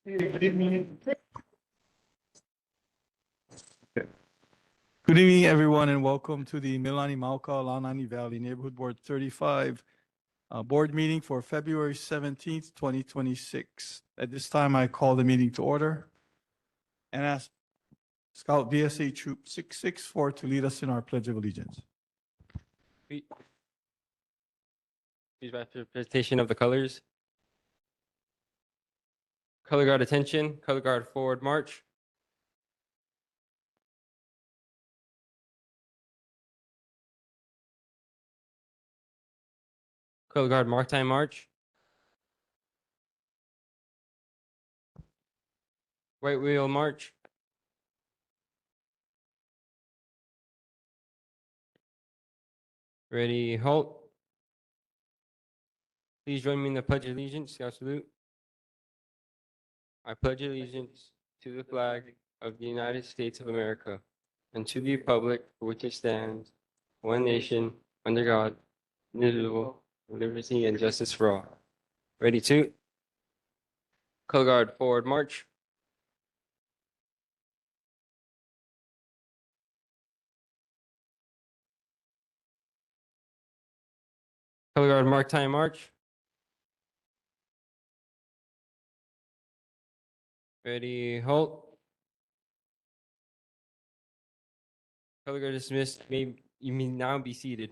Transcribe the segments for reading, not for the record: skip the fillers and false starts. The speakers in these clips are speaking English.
Good evening. Good evening, everyone, and welcome to the Mililani Mauka-Launani Valley Neighborhood Board 35 board meeting for February 17th, 2026. At this time, I call the meeting to order and ask Scout VSA Troop 664 to lead us in our Pledge of Allegiance. Please presentation of the colors. Color guard attention, color guard forward march. Color guard mark time march. Right wheel march. Ready, halt. Please join me in the Pledge of Allegiance. Scout salute. I pledge allegiance to the flag of the United States of America and to the republic for which it stands, one nation, under God, indivisible, with liberty and justice for all. Ready to color guard forward march. Color guard mark time march. Ready, halt. Color guard dismissed. You may now be seated.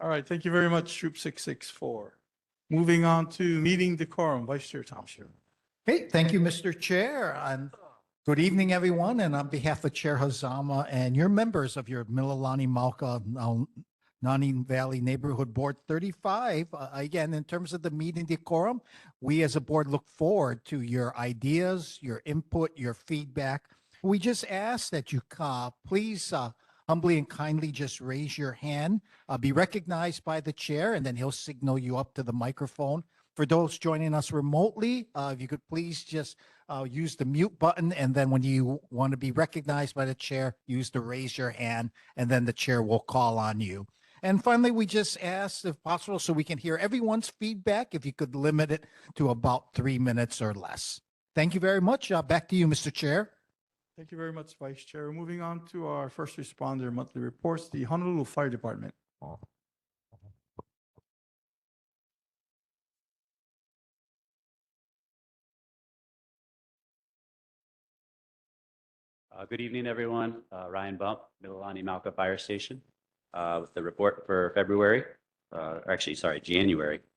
All right, thank you very much, Troop 664. Moving on to meeting decorum, Vice Chair Thompson. Okay, thank you, Mr. Chair, and good evening, everyone. And on behalf of Chair Hazama and your members of your Mililani Mauka-Launani Valley Neighborhood Board 35, again, in terms of the meeting decorum, we as a board look forward to your ideas, your input, your feedback. We just ask that you please humbly and kindly just raise your hand, be recognized by the chair, and then he'll signal you up to the microphone. For those joining us remotely, if you could please just use the mute button, and then when you want to be recognized by the chair, use the raise your hand, and then the chair will call on you. And finally, we just ask, if possible, so we can hear everyone's feedback, if you could limit it to about 3 minutes or less. Thank you very much. Back to you, Mr. Chair. Thank you very much, Vice Chair. Moving on to our first responder monthly reports, the Honolulu Fire Department. Good evening, everyone. Ryan Bump, Mililani Mauka Fire Station, with the report for January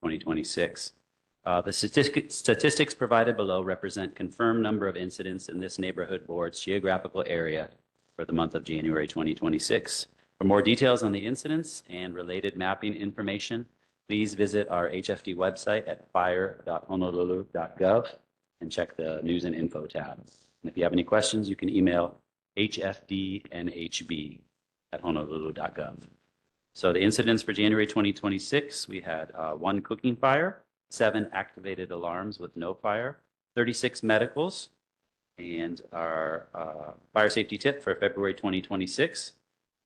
2026. The statistics provided below represent confirmed number of incidents in this neighborhood board's geographical area for the month of January 2026. For more details on the incidents and related mapping information, please visit our HFD website at fire.honolulu.gov and check the news and info tab. And if you have any questions, you can email hfdnhb@honolulu.gov. So the incidents for January 2026, we had 1 cooking fire, 7 activated alarms with no fire, 36 medicals, and our fire safety tip for February 2026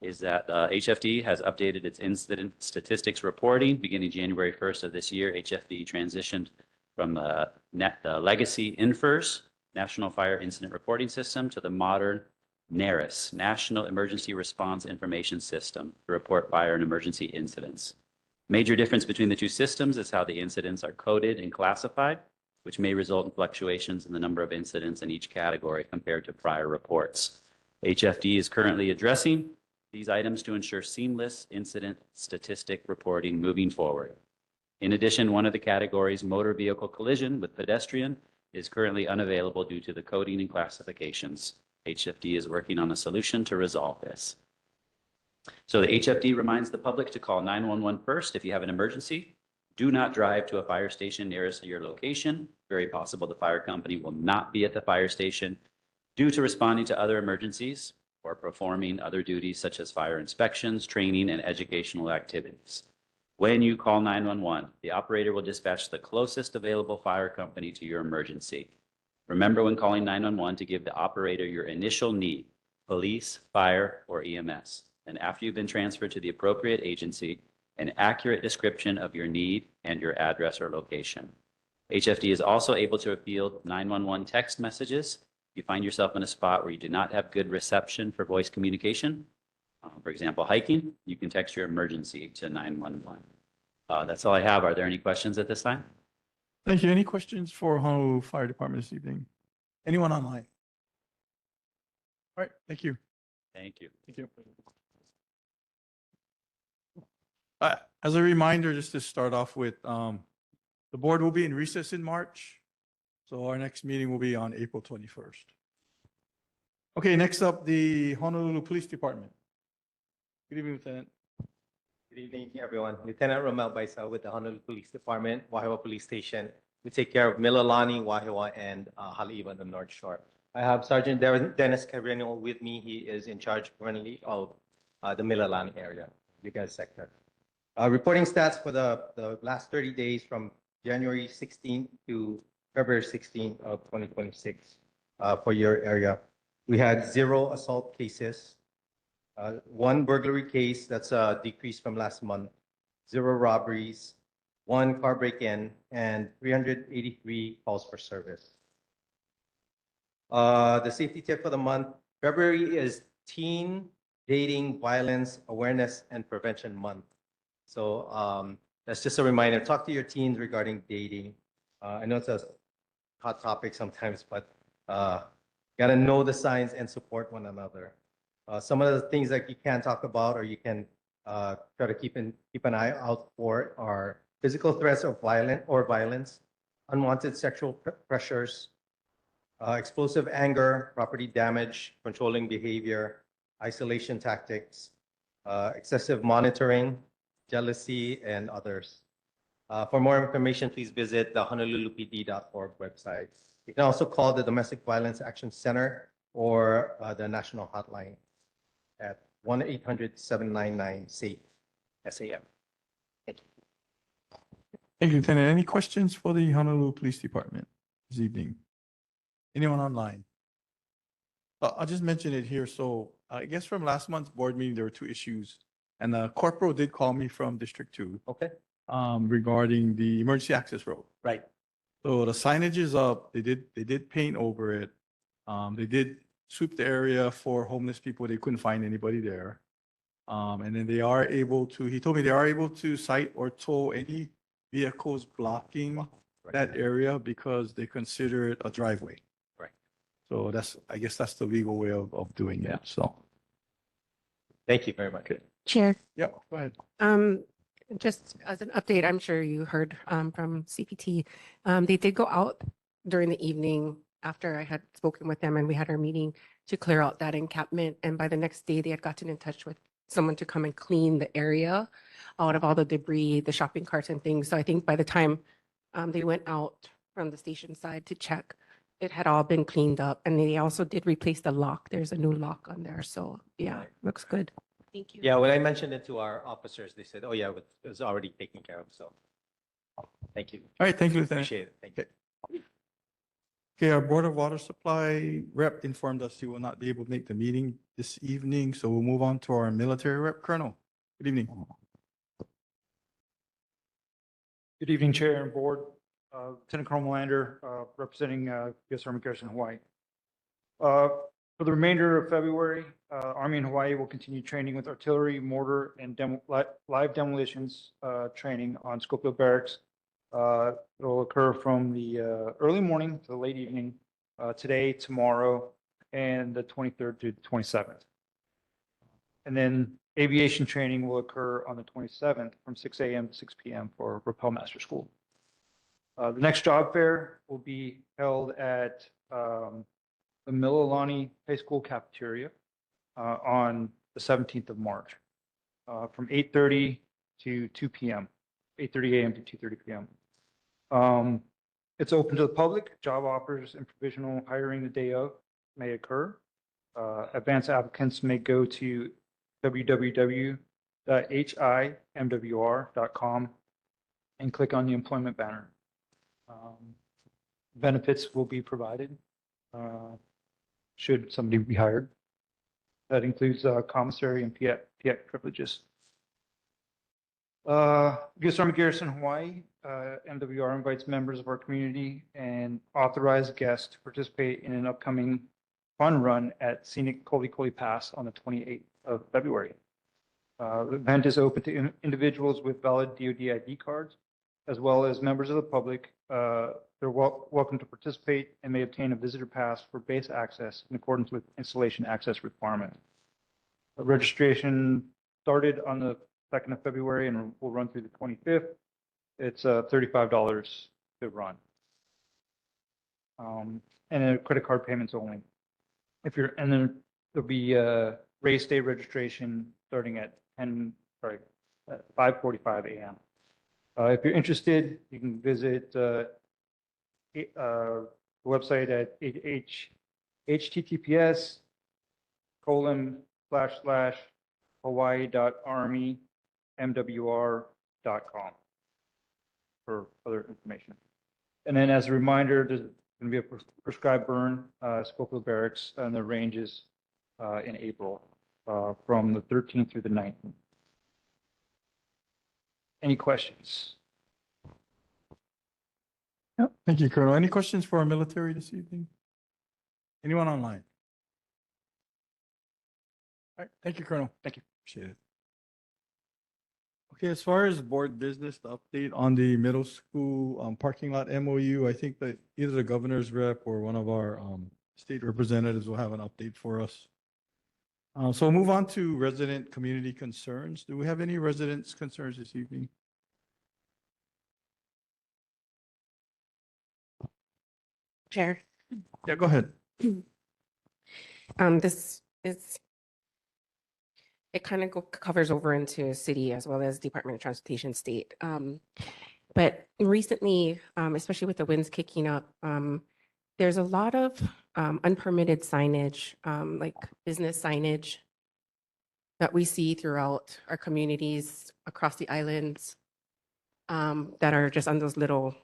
is that HFD has updated its incident statistics reporting beginning January 1st of this year. HFD transitioned from the legacy INFIRS, National Fire Incident Reporting System, to the modern NARIS, National Emergency Response Information System, to report fire and emergency incidents. Major difference between the two systems is how the incidents are coded and classified, which may result in fluctuations in the number of incidents in each category compared to prior reports. HFD is currently addressing these items to ensure seamless incident statistic reporting moving forward. In addition, one of the categories, motor vehicle collision with pedestrian, is currently unavailable due to the coding and classifications. HFD is working on a solution to resolve this. So the HFD reminds the public to call 911 first if you have an emergency. Do not drive to a fire station nearest your location. Very possible the fire company will not be at the fire station due to responding to other emergencies or performing other duties such as fire inspections, training, and educational activities. When you call 911, the operator will dispatch the closest available fire company to your emergency. Remember when calling 911 to give the operator your initial need, police, fire, or EMS. and after you've been transferred to the appropriate agency, an accurate description of your need and your address or location. HFD is also able to field 911 text messages. If you find yourself in a spot where you do not have good reception for voice communication, for example, hiking, you can text your emergency to 911. That's all I have. Are there any questions at this time? Thank you. Any questions for Honolulu Fire Department this evening? Anyone online? All right, thank you. Thank you. Thank you. As a reminder, just to start off with, the board will be in recess in March. So our next meeting will be on April 21st. Okay, next up, the Honolulu Police Department. Good evening, Lieutenant. Good evening, everyone. Lieutenant Romel Baisa with the Honolulu Police Department, Wahiawa Police Station. We take care of Mililani, Wahiawa, and Haleiwa on the North Shore. I have Sergeant Dennis Carreno with me. He is in charge currently of the Mililani area, you guys sector. Reporting stats for the last 30 days from January 16th to February 16th of 2026 for your area. We had 0 assault cases, 1 burglary case, that's a decrease from last month, 0 robberies, 1 car break-in, and 383 calls for service. The safety tip for the month, February is Teen Dating Violence Awareness and Prevention Month. So that's just a reminder, talk to your teens regarding dating. I know it's a hot topic sometimes, but gotta know the signs and support one another. Some of the things that you can talk about or you can try to keep an eye out for are physical threats of violence, unwanted sexual pressures, explosive anger, property damage, controlling behavior, isolation tactics, excessive monitoring, jealousy, and others. For more information, please visit the honolulupd.org website. You can also call the Domestic Violence Action Center or the national hotline at 1-800-799-SAFE, SAM. Thank you. Thank you, Lieutenant. Any questions for the Honolulu Police Department this evening? Anyone online? I'll just mention it here. So I guess from last month's board meeting, there were 2 issues. And Corporal did call me from District 2 Okay. regarding the emergency access road. Right. So the signage is up. They did paint over it. They did sweep the area for homeless people. They couldn't find anybody there. And then they are able to, he told me they are able to cite or tow any vehicles blocking that area because they consider it a driveway. Right. So I guess that's the legal way of doing it. So, Thank you very much. Chair, yeah, go ahead. just as an update, I'm sure you heard from CPT. They did go out during the evening after I had spoken with them and we had our meeting to clear out that encampment. And by the next day, they had gotten in touch with someone to come and clean the area out of all the debris, the shopping carts and things. So I think by the time they went out from the station side to check, it had all been cleaned up. And they also did replace the lock. There's a new lock on there. So yeah, looks good. Thank you. Yeah, when I mentioned it to our officers, they said, oh yeah, it was already taken care of. So thank you. All right, thank you, Lieutenant. Appreciate it. Thank you. Okay, our Board of Water Supply rep informed us he will not be able to make the meeting this evening, so we'll move on to our military rep, Colonel. Good evening. Good evening, Chair and Board. Lieutenant Colonel Melander, representing U.S. Army Garrison Hawaii. For the remainder of February, Army in Hawaii will continue training with artillery, mortar, and live demolitions training on Schofield Barracks. It will occur from the early morning to the late evening, today, tomorrow, and the 23rd to the 27th. And then aviation training will occur on the 27th from 6 a.m. to 6 p.m. for Rappel Master School. The next job fair will be held at the Mililani High School cafeteria on the 17th of March from 8:30 to 2 p.m., 8:30 a.m. to 2:30 p.m. It's open to the public. Job offers and provisional hiring the day of may occur. Advanced applicants may go to www.himwr.com and click on the employment banner. Benefits will be provided should somebody be hired. That includes commissary and PX privileges. U.S. Army Garrison Hawaii, MWR invites members of our community and authorized guests to participate in an upcoming fun run at scenic Koli Koli Pass on the 28th of February. The event is open to individuals with valid DoD ID cards, as well as members of the public. They're welcome to participate and may obtain a visitor pass for base access in accordance with installation access requirements. Registration started on the 2nd of February and will run through the 25th. It's $35 to run. And then credit card payments only. And then there'll be race day registration starting at 5:45 a.m. If you're interested, you can visit the website at https://hawaii.armymwr.com for other information. And then as a reminder, there's going to be a prescribed burn, Schofield Barracks, and the ranges in April from the 13th through the 19th. Any questions? Yeah, thank you, Colonel. Any questions for our military this evening? Anyone online? All right, thank you, Colonel. Thank you. Appreciate it. Okay, as far as board business, the update on the middle school parking lot MOU, I think that either the governor's rep or one of our state representatives will have an update for us. So we'll move on to resident community concerns. Do we have any residents' concerns this evening? Chair. Yeah, go ahead. This is, it kind of covers over into city as well as Department of Transportation state. But recently, especially with the winds kicking up, there's a lot of unpermitted signage, like business signage that we see throughout our communities across the islands that are just on those little,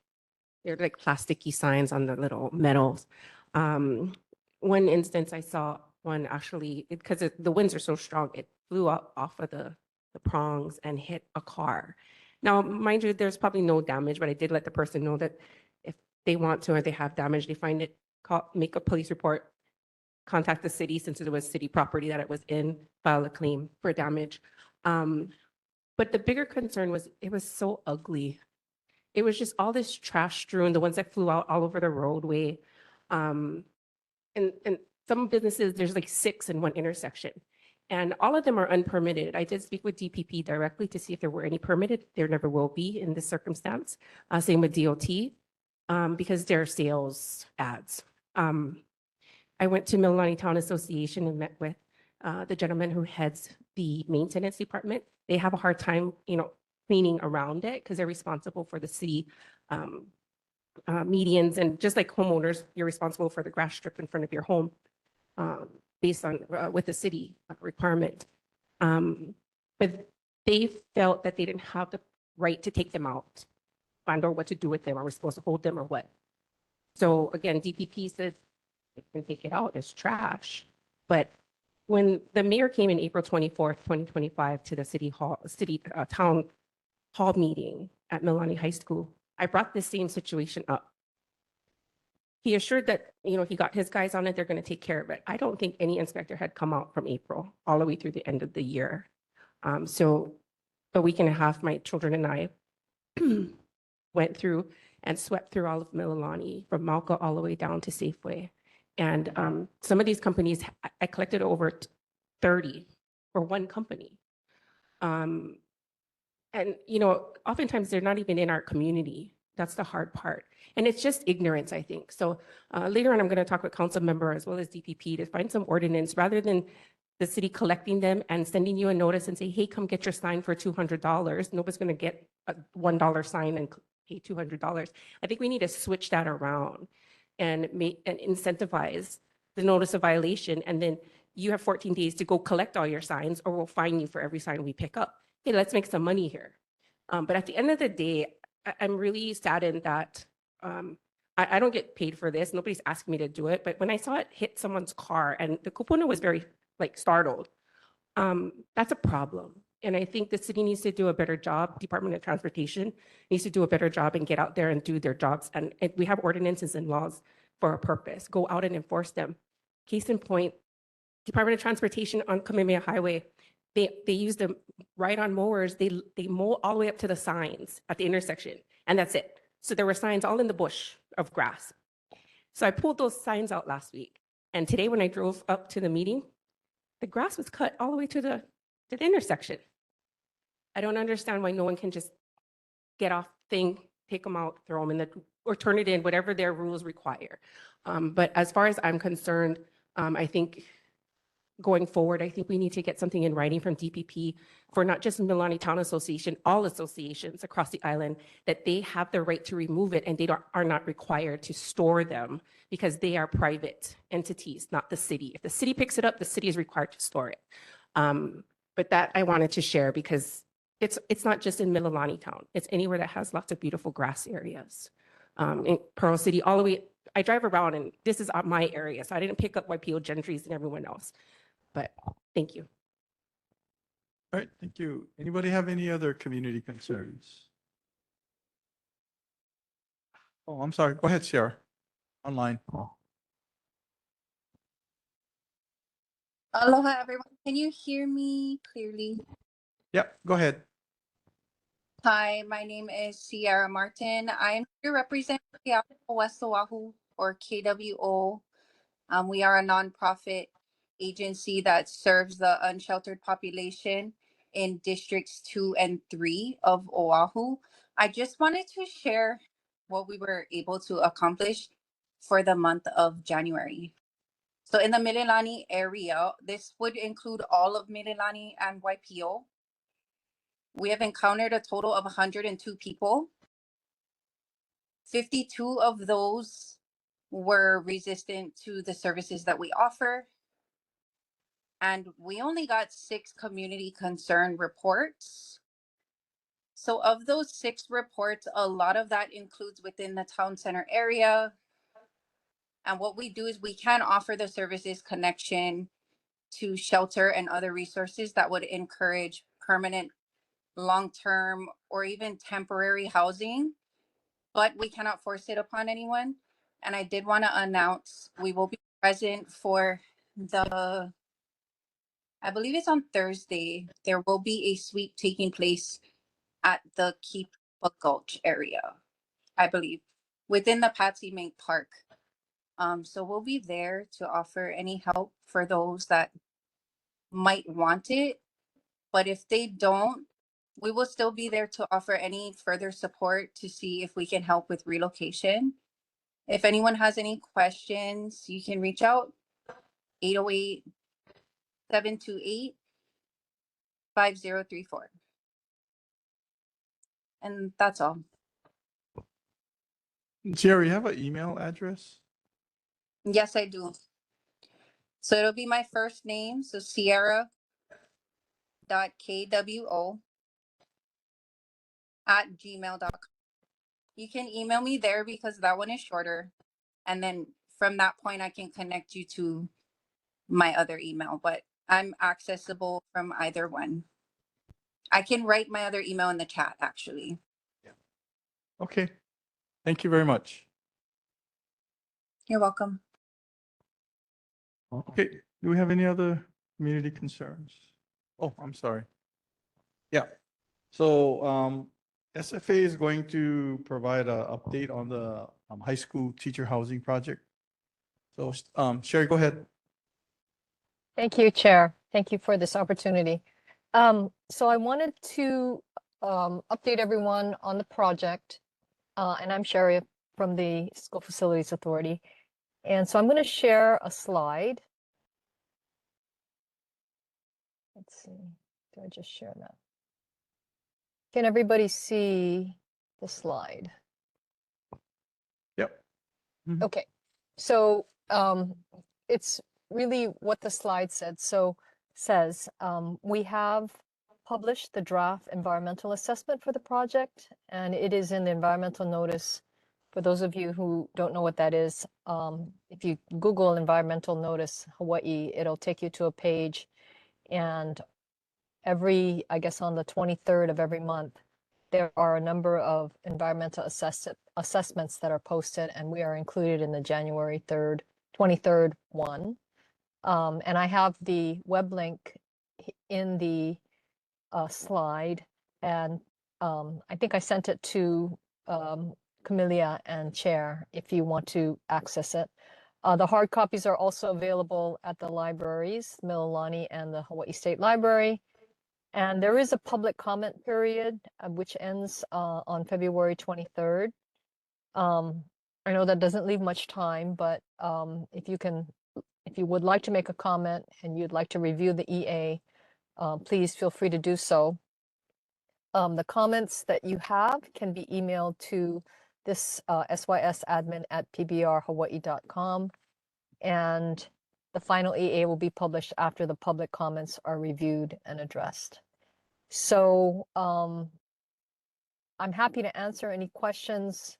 they're like plasticky signs on the little metals. One instance I saw one actually, because the winds are so strong, it flew up off of the prongs and hit a car. Now, mind you, there's probably no damage, but I did let the person know that if they want to or they have damage, they find it, make a police report, contact the city since it was city property that it was in, file a claim for damage. But the bigger concern was it was so ugly. It was just all this trash strewn, the ones that flew out all over the roadway. And some businesses, there's like 6 in one intersection. And all of them are unpermitted. I did speak with DPP directly to see if there were any permitted. There never will be in this circumstance. Same with DOT, because they're sales ads. I went to Mililani Town Association and met with the gentleman who heads the maintenance department. They have a hard time, cleaning around it because they're responsible for the city medians, and just like homeowners, you're responsible for the grass strip in front of your home based on with the city requirement. But they felt that they didn't have the right to take them out, find out what to do with them. Are we supposed to hold them or what? So again, DPP says they can take it out as trash. But when the mayor came in April 24th, 2025 to the town hall meeting at Mililani High School, I brought this same situation up. He assured that, he got his guys on it, they're going to take care of it. I don't think any inspector had come out from April all the way through the end of the year. So a week and a half, my children and I went through and swept through all of Mililani from Mauka all the way down to Safeway. And some of these companies, I collected over 30 for one company. And, oftentimes they're not even in our community. That's the hard part. And it's just ignorance, I think. So later on, I'm going to talk with council member as well as DPP to find some ordinance rather than the city collecting them and sending you a notice and say, hey, come get your sign for $200. Nobody's going to get a $1 sign and pay $200. I think we need to switch that around and incentivize the notice of violation. And then you have 14 days to go collect all your signs or we'll fine you for every sign we pick up. Hey, let's make some money here. But at the end of the day, I'm really saddened that I don't get paid for this. Nobody's asking me to do it. But when I saw it hit someone's car and the kupuna was very like startled. That's a problem. And I think the city needs to do a better job. Department of Transportation needs to do a better job and get out there and do their jobs. And we have ordinances and laws for a purpose. Go out and enforce them. Case in point, Department of Transportation on Kamehameha Highway, they use the ride-on mowers. They mow all the way up to the signs at the intersection, and that's it. So there were signs all in the bush of grass. So I pulled those signs out last week. And today when I drove up to the meeting, the grass was cut all the way to the intersection. I don't understand why no one can just get off thing, take them out, throw them in or turn it in, whatever their rules require. But as far as I'm concerned, I think going forward, I think we need to get something in writing from DPP for not just Mililani Town Association, all associations across the island, that they have the right to remove it and they are not required to store them because they are private entities, not the city. If the city picks it up, the city is required to store it. But that I wanted to share because it's not just in Mililani Town. It's anywhere that has lots of beautiful grass areas. In Pearl City, all the way, I drive around and this is my area, so I didn't pick up YPO Gentry's and everyone else. But thank you. All right, thank you. Anybody have any other community concerns? Oh, I'm sorry. Go ahead, Sierra. Online. Aloha, everyone. Can you hear me clearly? Yep, go ahead. Hi, my name is Sierra Martin. I'm here representing Keapo West Oahu, or KWO. We are a nonprofit agency that serves the unsheltered population in districts 2 and 3 of Oahu. I just wanted to share what we were able to accomplish for the month of January. So in the Mililani area, this would include all of Mililani and YPO. We have encountered a total of 102 people. 52 of those were resistant to the services that we offer. And we only got 6 community concern reports. So of those 6 reports, a lot of that includes within the town center area. And what we do is we can offer the services connection to shelter and other resources that would encourage permanent, long-term, or even temporary housing, but we cannot force it upon anyone. And I did want to announce we will be present for I believe it's on Thursday. There will be a sweep taking place at the Keep Gulch area, I believe, within the Patsy Mink Park. So we'll be there to offer any help for those that might want it. But if they don't, we will still be there to offer any further support to see if we can help with relocation. If anyone has any questions, you can reach out 808-728-5034. And that's all. Sierra, you have an email address? Yes, I do. So it'll be my first name, so Sierra.kwo@gmail.com. You can email me there because that one is shorter. And then from that point, I can connect you to my other email, but I'm accessible from either one. I can write my other email in the chat, actually. Okay. Thank you very much. You're welcome. Okay, do we have any other community concerns? Oh, I'm sorry. Yeah, so SFA is going to provide an update on the high school teacher housing project. So Sherry, go ahead. Thank you, Chair. Thank you for this opportunity. So I wanted to update everyone on the project, and I'm Sherry from the School Facilities Authority. And so I'm going to share a slide. Let's see, do I just share that? Can everybody see the slide? Yep. Mhm. Okay, so it's really what the slide says. We have published the draft environmental assessment for the project, and it is in the environmental notice For those of you who don't know what that is, if you Google environmental notice Hawaii, it'll take you to a page, and I guess on the 23rd of every month, there are a number of environmental assessments that are posted, and we are included in the January 23rd one. And I have the web link in the slide, and I think I sent it to Camellia and Chair if you want to access it. The hard copies are also available at the libraries, Mililani and the Hawaii State Library. And there is a public comment period, which ends on February 23rd. I know that doesn't leave much time, but if you would like to make a comment and you'd like to review the EA, please feel free to do so. The comments that you have can be emailed to this sysadmin@pbrhawaii.com, and the final EA will be published after the public comments are reviewed and addressed. So I'm happy to answer any questions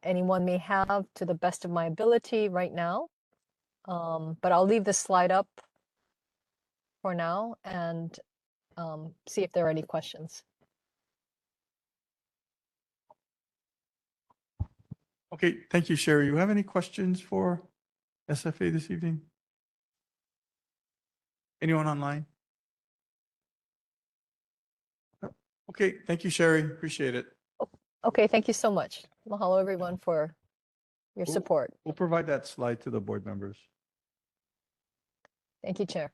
anyone may have to the best of my ability right now. But I'll leave this slide up for now and see if there are any questions. Okay, thank you, Sherry. You have any questions for SFA this evening? Anyone online? Okay, thank you, Sherry. Appreciate it. Okay, thank you so much. Mahalo everyone for your Cool. support. We'll provide that slide to the board members. Thank you, Chair.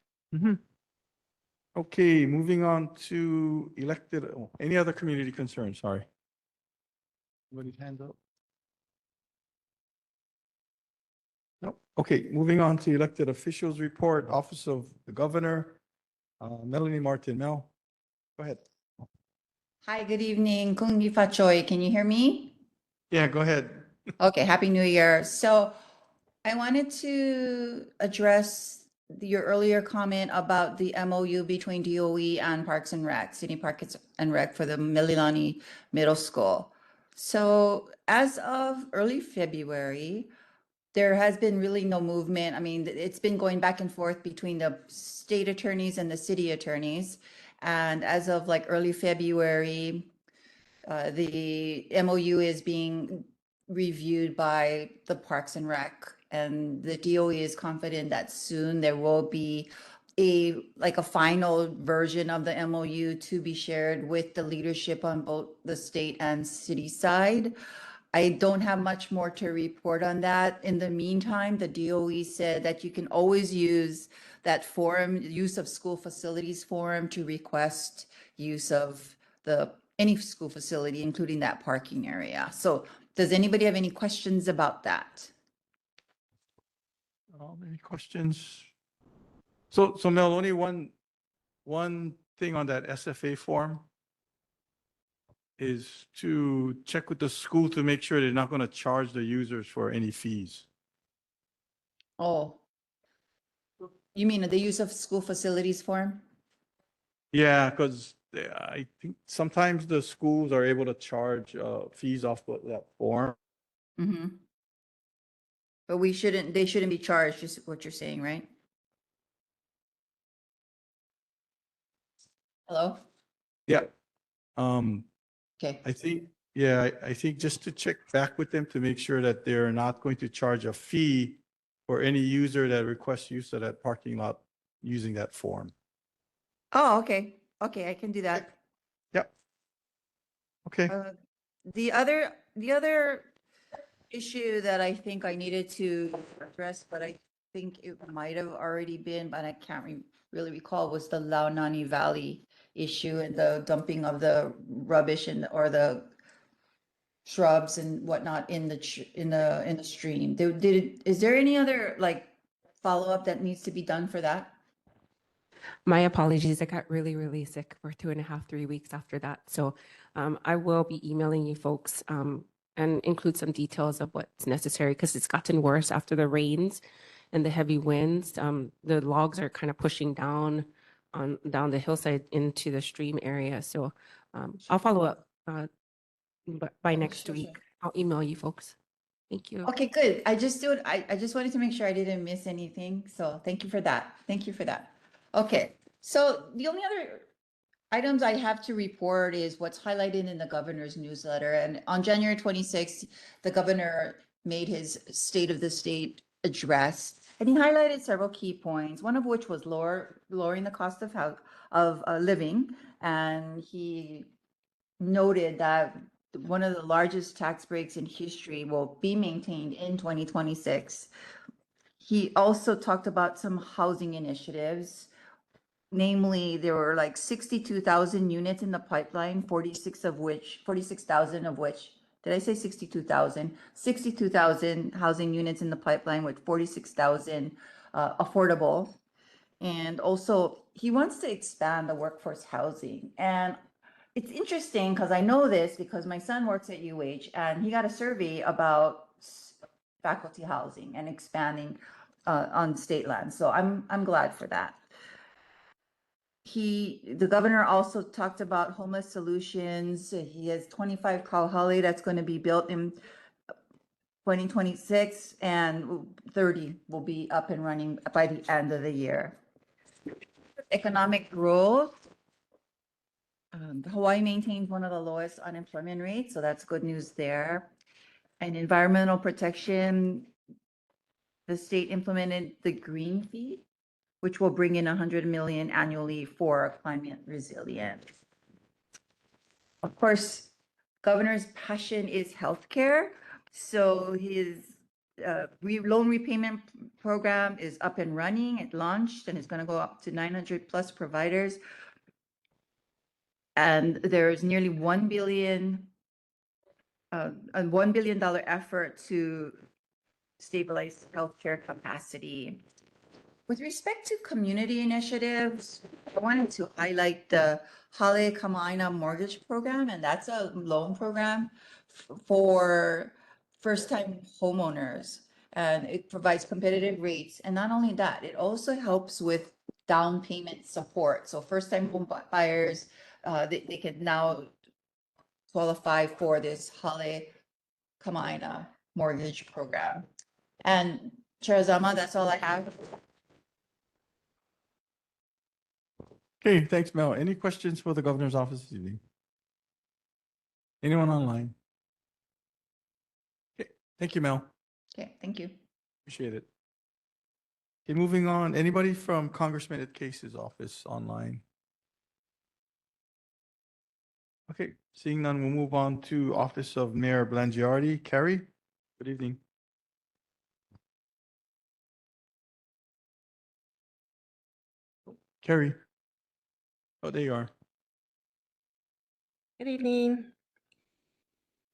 Okay, moving on to any other community concerns? Sorry. Anybody's hand up? No. Okay, moving on to elected officials report, Office of the Governor, Melanie Martin. Mel, go ahead. Hi, good evening. Kung Ni Fa Choi. Can you hear me? Yeah, go ahead. Okay, Happy New Year. So I wanted to address your earlier comment about the MOU between DOE and Parks and Rec, City Parks and Rec for the Mililani Middle School. So as of early February, there has been really no movement. I mean, it's been going back and forth between the state attorneys and the city attorneys. And as of like early February, the MOU is being reviewed by the Parks and Rec, and the DOE is confident that soon there will be a final version of the MOU to be shared with the leadership on both the state and city side. I don't have much more to report on that. In the meantime, the DOE said that you can always use that forum, use of school facilities forum, to request use of any school facility, including that parking area. So does anybody have any questions about that? Any questions? So Mel, only one thing on that SFA form is to check with the school to make sure they're not going to charge the users for any fees. Oh, you mean the use of school facilities form? Yeah, because I think sometimes the schools are able to charge fees off that form. Mm-hmm. But they shouldn't be charged, is what you're saying, right? Hello? Yeah. Okay. I think just to check back with them to make sure that they're not going to charge a fee for any user that requests use of that parking lot using that form. Oh, okay. Okay, I can do that. Yep. Okay. The other issue that I think I needed to address, but I think it might have already been, but I can't really recall, was the Launani Valley issue and the dumping of the rubbish or the shrubs and whatnot in the stream. Is there any other follow-up that needs to be done for that? My apologies. I got really, really sick for 2.5, 3 weeks after that. So I will be emailing you folks and include some details of what's necessary, because it's gotten worse after the rains and the heavy winds. The logs are kind of pushing down the hillside into the stream area. So I'll follow up by next week. I'll email you folks. Thank you. Okay, good. I just wanted to make sure I didn't miss anything. So thank you for that. Thank you for that. Okay, so the only other items I have to report is what's highlighted in the governor's newsletter. And on January 26th, the governor made his State of the State address. And he highlighted several key points, one of which was lowering the cost of living. And he noted that one of the largest tax breaks in history will be maintained in 2026. He also talked about some housing initiatives. Namely, there were like 62,000 units in the pipeline, 46,000 of which, did I say 62,000? 62,000 housing units in the pipeline with 46,000 affordable. And also, he wants to expand the workforce housing. And it's interesting because I know this because my son works at UH and he got a survey about faculty housing and expanding on state land. So I'm glad for that. The governor also talked about homeless solutions. He has 25 Kauhale that's going to be built in 2026 and 30 will be up and running by the end of the year. Economic growth. Hawaii maintains one of the lowest unemployment rates, so that's good news there. And environmental protection, the state implemented the green fee, which will bring in 100 million annually for climate resilience. Of course, governor's passion is healthcare. So his loan repayment program is up and running. It launched and it's going to go up to 900 plus providers. And there's nearly $1 billion effort to stabilize healthcare capacity. With respect to community initiatives, I wanted to highlight the Hale Kama'aina mortgage program, and that's a loan program for first-time homeowners. And it provides competitive rates. And not only that, it also helps with down payment support. So first-time home buyers, they can now qualify for this Hale Kama'aina mortgage program. And Chair Zama, that's all I have. Okay, thanks, Mel. Any questions for the governor's office this evening? Anyone online? Okay, thank you, Mel. Okay, thank you. Appreciate it. Okay, moving on. Anybody from Congressman Ed Case's office online? Okay, seeing none, we'll move on to Office of Mayor Blangiardi. Carrie, good evening. Carrie. Oh, there you are. Good evening.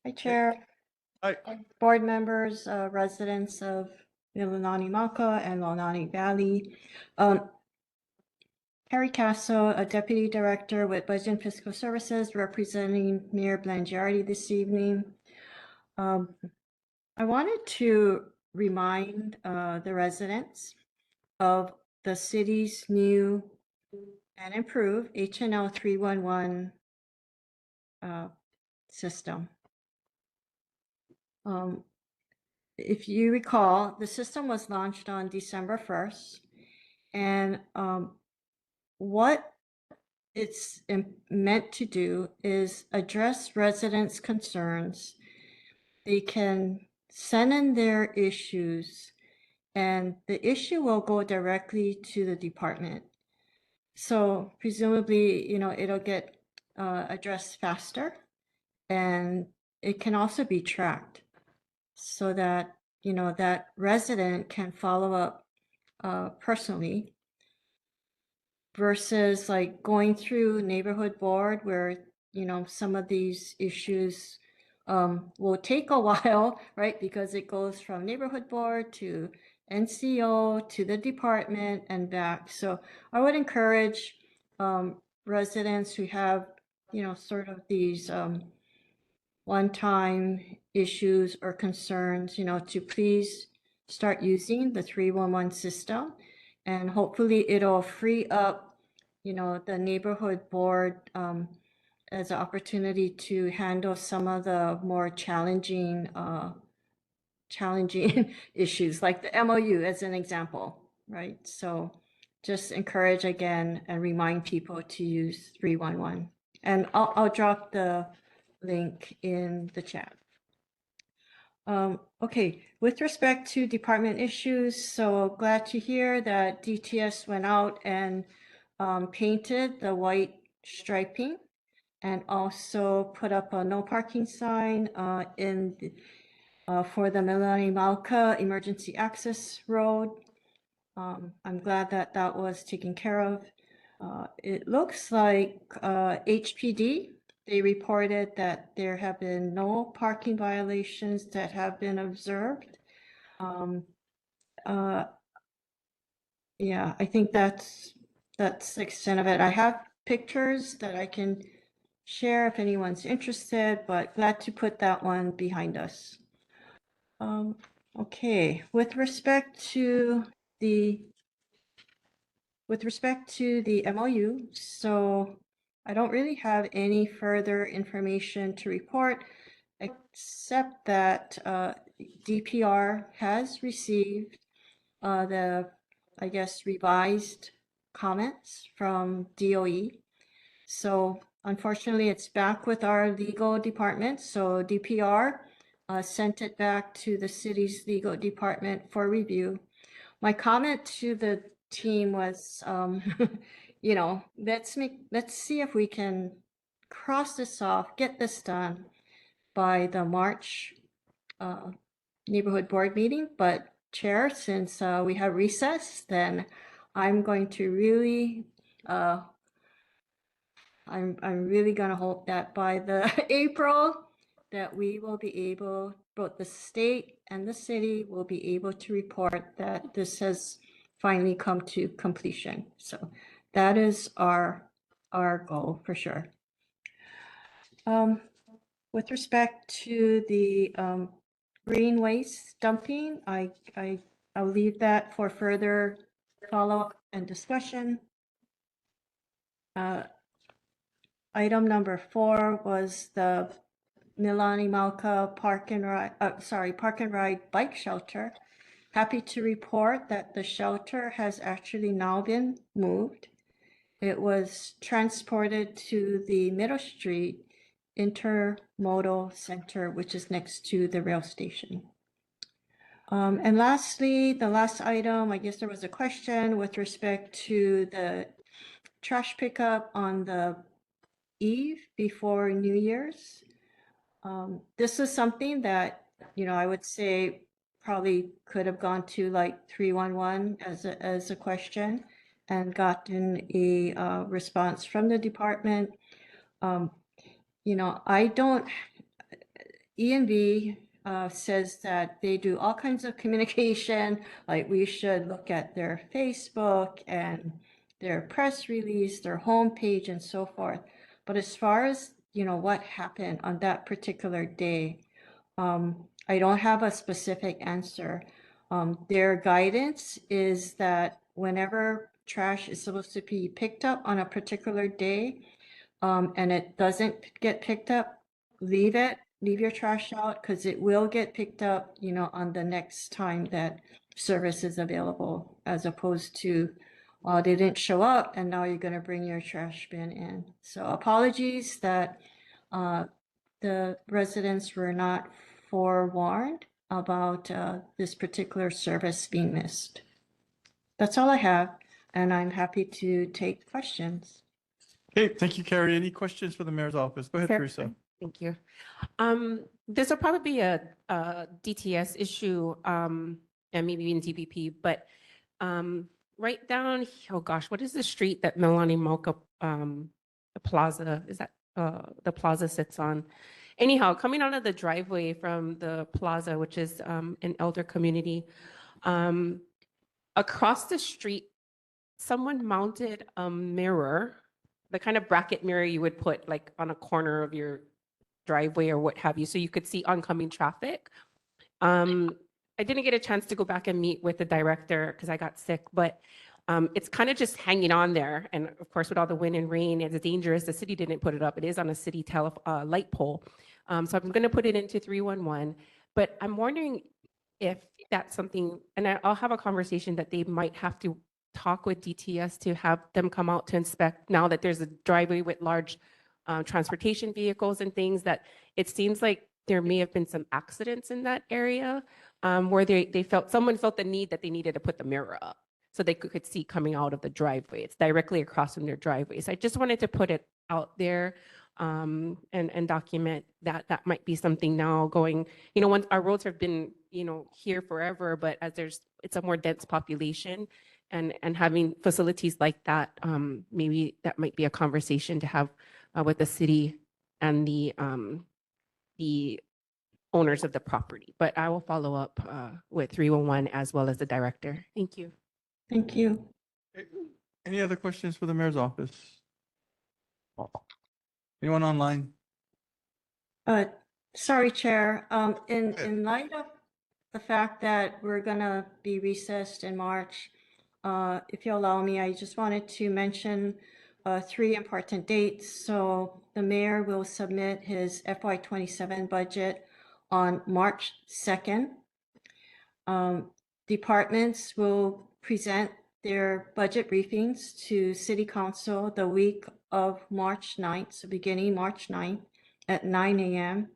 Hi, Chair. Hi. Board members, residents of Mililani, Mauka and Launani Valley. Harry Casso, a Deputy Director with Budget and Fiscal Services, representing Mayor Blangiardi this evening. I wanted to remind the residents of the city's new and improved HNL 311 system. If you recall, the system was launched on December 1st, and what it's meant to do is address residents' concerns. They can send in their issues, and the issue will go directly to the department. So presumably, it'll get addressed faster, and it can also be tracked so that, that resident can follow up personally versus like going through neighborhood board where, some of these issues will take a while, right? Because it goes from neighborhood board to NCO to the department and back. So I would encourage residents who have, sort of these one-time issues or concerns, to please start using the 311 system, and hopefully it'll free up, the neighborhood board as an opportunity to handle some of the more challenging issues, like the MOU as an example, right? So just encourage again and remind people to use 311. And I'll drop the link in the chat. Okay, with respect to department issues, so glad to hear that DTS went out and painted the white striping and also put up a no parking sign for the Mililani Mauka Emergency Access Road. I'm glad that that was taken care of. It looks like HPD, they reported that there have been no parking violations that have been observed. Yeah, I think that's the extent of it. I have pictures that I can share if anyone's interested, but glad to put that one behind us. Okay, with respect to the MOU, so I don't really have any further information to report, except that DPR has received the, I guess, revised comments from DOE. So unfortunately, it's back with our legal department. So DPR sent it back to the city's legal department for review. My comment to the team was, you know, let's see if we can cross this off, get this done by the March neighborhood board meeting. But Chair, since we have recess, then I'm going to really, I'm really gonna hope that by the April that we will be able, both the state and the city will be able to report that this has finally come to completion. So that is our goal for sure. With respect to the green waste dumping, I'll leave that for further follow-up and discussion. Item number 4 was the Mililani Mauka Park and Ride bike shelter. Happy to report that the shelter has actually now been moved. It was transported to the Middle Street Intermodal Center, which is next to the rail station. And lastly, the last item, I guess there was a question with respect to the trash pickup on the eve before New Year's. This is something that, you know, I would say probably could have gone to like 311 as a question and gotten a response from the department. You know, ENV says that they do all kinds of communication, like we should look at their Facebook and their press release, their homepage and so forth. But as far as, you know, what happened on that particular day, I don't have a specific answer. Their guidance is that whenever trash is supposed to be picked up on a particular day, and it doesn't get picked up, leave your trash out, because it will get picked up, you know, on the next time that service is available, as opposed to, they didn't show up and now you're going to bring your trash bin in. So apologies that the residents were not forewarned about this particular service being missed. That's all I have, and I'm happy to take questions. Okay, thank you, Carrie. Any questions for the mayor's office? Go ahead, Fair- Teresa. Thank you. This will probably be a DTS issue, and maybe even DPP, but right down, oh gosh, what is the street that Mililani Mauka the plaza, is that the plaza sits on? Anyhow, coming out of the driveway from the plaza, which is an elder community, across the street, someone mounted a mirror, the kind of bracket mirror you would put like on a corner of your driveway or what have you, so you could see oncoming traffic. I didn't get a chance to go back and meet with the director because I got sick, but It's kind of just hanging on there. And of course, with all the wind and rain, it's dangerous. The city didn't put it up. It is on a city light pole. So I'm going to put it into 311. But I'm wondering if that's something, and I'll have a conversation that they might have to talk with DTS to have them come out to inspect now that there's a driveway with large transportation vehicles and things, that it seems like there may have been some accidents in that area where someone felt the need that they needed to put the mirror up so they could see coming out of the driveway. It's directly across from their driveway. So I just wanted to put it out there and document that that might be something now going, once our roads have been, here forever, but as it's a more dense population and having facilities like that, maybe that might be a conversation to have with the city and the owners of the property. But I will follow up with 311 as well as the director. Thank you. Thank you. Any other questions for the mayor's office? Anyone online? Sorry, Chair. In light of the fact that we're gonna be recessed in March, if you allow me, I just wanted to mention 3 important dates. So the mayor will submit his FY27 budget on March 2nd. Departments will present their budget briefings to City Council the week of March 9th, so beginning March 9th at 9 a.m.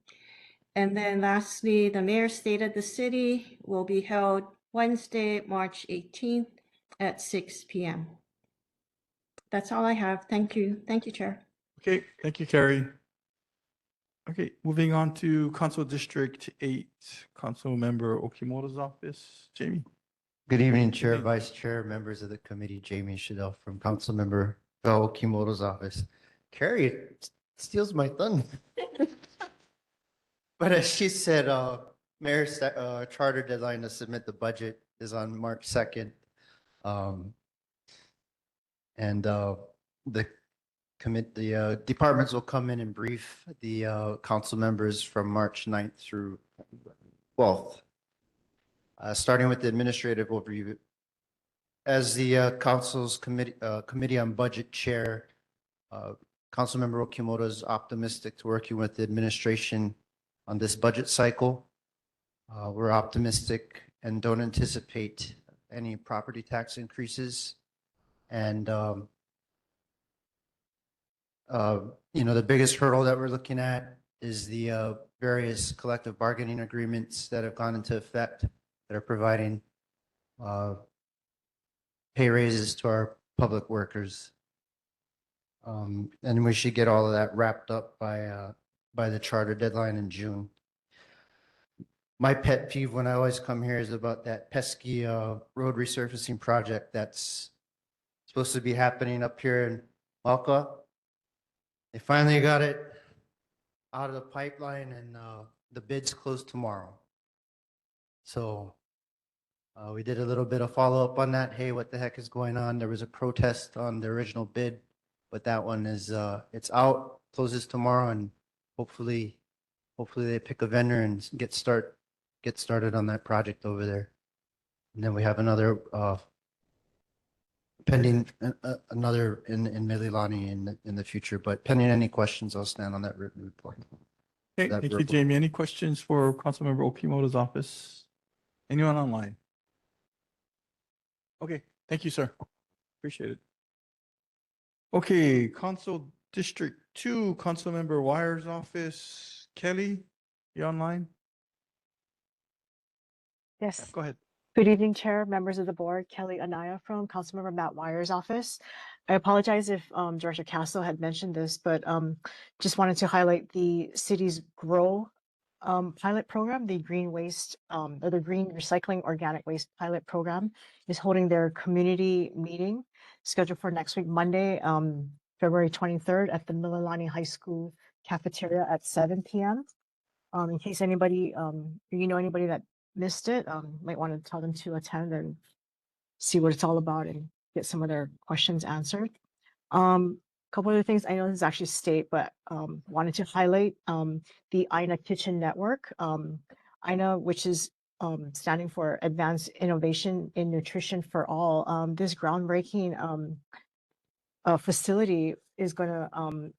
And then lastly, the mayor's state of the city will be held Wednesday, March 18th at 6 p.m. That's all I have. Thank you. Thank you, Chair. Okay, thank you, Carrie. Okay, moving on to Council District 8, Council Member Okimoto's office. Jamie. Good evening, Chair, evening. Vice Chair, members of the committee. Jamie Shadell from Council Member Val Okimoto's office. Carrie steals my thunder. But as she said, Mayor's charter deadline to submit the budget is on March 2nd. And the departments will come in and brief the council members from March 9th through 12th. Starting with the administrative overview. As the council's committee on budget chair, Councilmember Okimoto is optimistic to working with the administration on this budget cycle. We're optimistic and don't anticipate any property tax increases. And the biggest hurdle that we're looking at is the various collective bargaining agreements that have gone into effect that are providing pay raises to our public workers. And we should get all of that wrapped up by the charter deadline in June. My pet peeve when I always come here is about that pesky road resurfacing project that's supposed to be happening up here in Mauka. They finally got it out of the pipeline and the bid's closed tomorrow. So we did a little bit of follow-up on that. Hey, what the heck is going on? There was a protest on the original bid, but that one is it's out, closes tomorrow, and hopefully they pick a vendor and get started on that project over there. And then we have another pending another in Mililani in the future. But pending any questions, I'll stand on that written report. Okay, That thank you, report. Jamie. Any questions for Councilmember Okimoto's office? Anyone online? Okay, thank you, sir. Appreciate it. Okay, Council District 2, Councilmember Wire's office. Kelly, you online? Yes. Go ahead. Good evening, Chair, members of the board. Kelly Anaya from Councilmember Matt Wire's office. I apologize if Director Castro had mentioned this, but just wanted to highlight the city's GROW pilot program, the green waste or the green recycling organic waste pilot program is holding their community meeting scheduled for next week, Monday, February 23rd at the Mililani High School cafeteria at 7 p.m. In case anybody, anybody that missed it, might want to tell them to attend and see what it's all about and get some of their questions answered. Couple other things, I know this is actually state, but wanted to highlight the INA Kitchen Network. INA, which is standing for Advanced Innovation in Nutrition for All. This groundbreaking facility is going to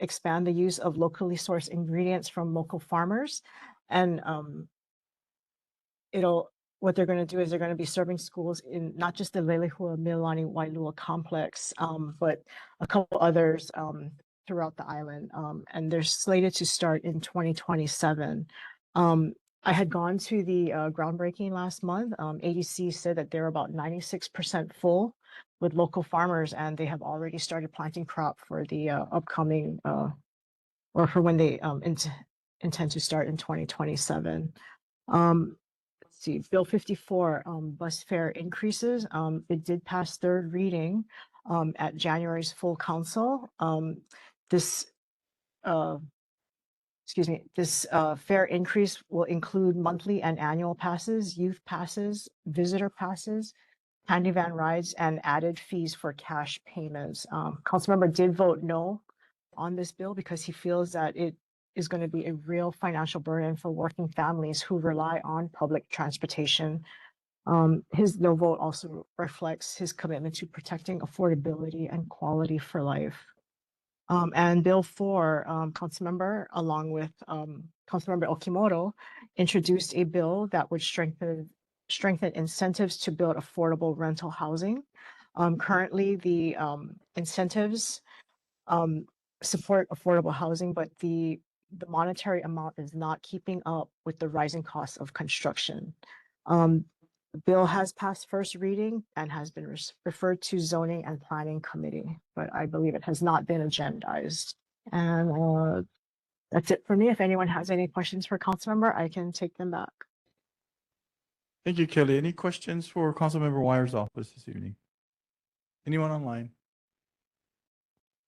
expand the use of locally sourced ingredients from local farmers, and what they're going to do is they're going to be serving schools in not just the Lelehua Mililani Wailua complex, but a couple others throughout the island. And they're slated to start in 2027. I had gone to the groundbreaking last month. ADC said that they're about 96% full with local farmers, and they have already started planting crop for the upcoming or for when they intend to start in 2027. Let's see, Bill 54, bus fare increases. It did pass third reading at January's full council. This fare increase will include monthly and annual passes, youth passes, visitor passes, handy van rides, and added fees for cash payments. Councilmember did vote no on this bill because he feels that it is going to be a real financial burden for working families who rely on public transportation. His no vote also reflects his commitment to protecting affordability and quality for life. And Bill 4, Councilmember, along with Councilmember Okimoto, introduced a bill that would strengthen incentives to build affordable rental housing. Currently, the incentives support affordable housing, but the monetary amount is not keeping up with the rising costs of construction. The bill has passed first reading and has been referred to Zoning and Planning Committee, but I believe it has not been agendized. And that's it for me. If anyone has any questions for Councilmember, I can take them back. Thank you, Kelly. Any questions for Councilmember Wyer's office this evening? Anyone online?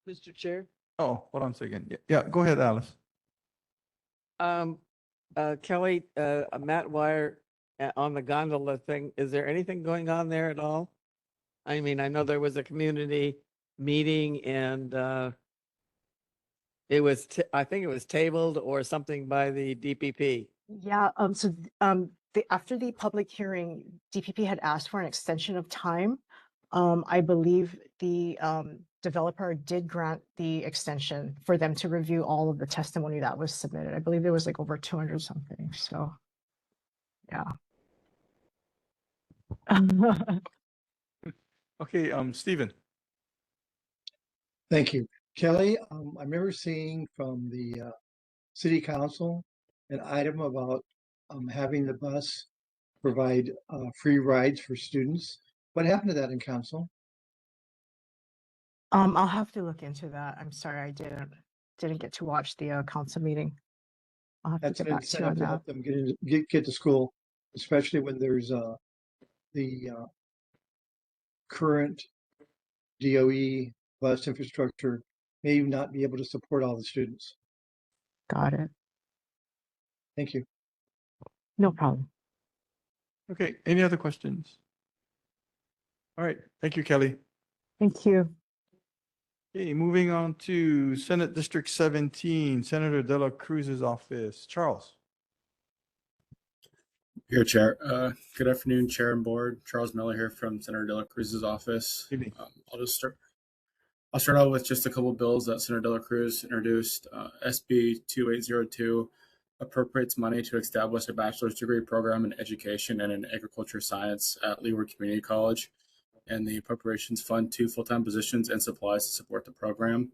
Mr. Chair, Oh, hold on a second. Yeah, go ahead, Alice. Kelly, Matt Wire on the gondola thing, is there anything going on there at all? I mean, I know there was a community meeting and it was, I think it was tabled or something by the DPP. Yeah, after the public hearing, DPP had asked for an extension of time. I believe the developer did grant the extension for them to review all of the testimony that was submitted. I believe there was like over 200 something, so yeah. Okay, Stephen. Thank you. Kelly, I remember seeing from the city council an item about having the bus provide free rides for students. What happened to that in council? I'll have to look into that. I'm sorry, I didn't get to watch the council meeting. I'll have That's to get been back to set you up on to that. help them get to school, especially when there's the current DOE bus infrastructure may not be able to support all the students. Got it. Thank you. No problem. Okay, any other questions? All right, thank you, Kelly. Thank you. Okay, moving on to Senate District 17, Senator De La Cruz's office. Charles. Here, Chair. Good afternoon, Chair and Board. Charles Miller here from Senator De La Cruz's office. Evening. I'll start out with just a couple bills that Senator De La Cruz introduced. SB 2802 appropriates money to establish a bachelor's degree program in education and in agriculture science at Leeward Community College, and the appropriations fund 2 full-time positions and supplies to support the program.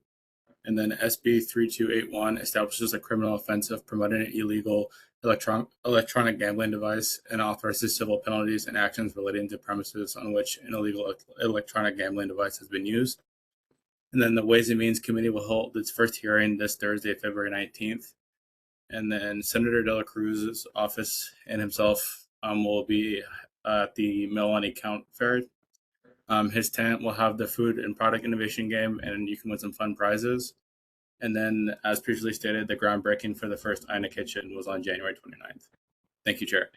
And then SB 3281 establishes a criminal offense of promoting an illegal electronic gambling device and authorizes civil penalties and actions relating to premises on which an illegal electronic gambling device has been used. And then the Ways and Means Committee will hold its first hearing this Thursday, February 19th. And then Senator De La Cruz's office and himself will be at the Mililani Count Fair. His tent will have the food and product innovation game, and you can win some fun prizes. And then, as previously stated, the groundbreaking for the first Ina Kitchen was on January 29th. Thank you, Chair.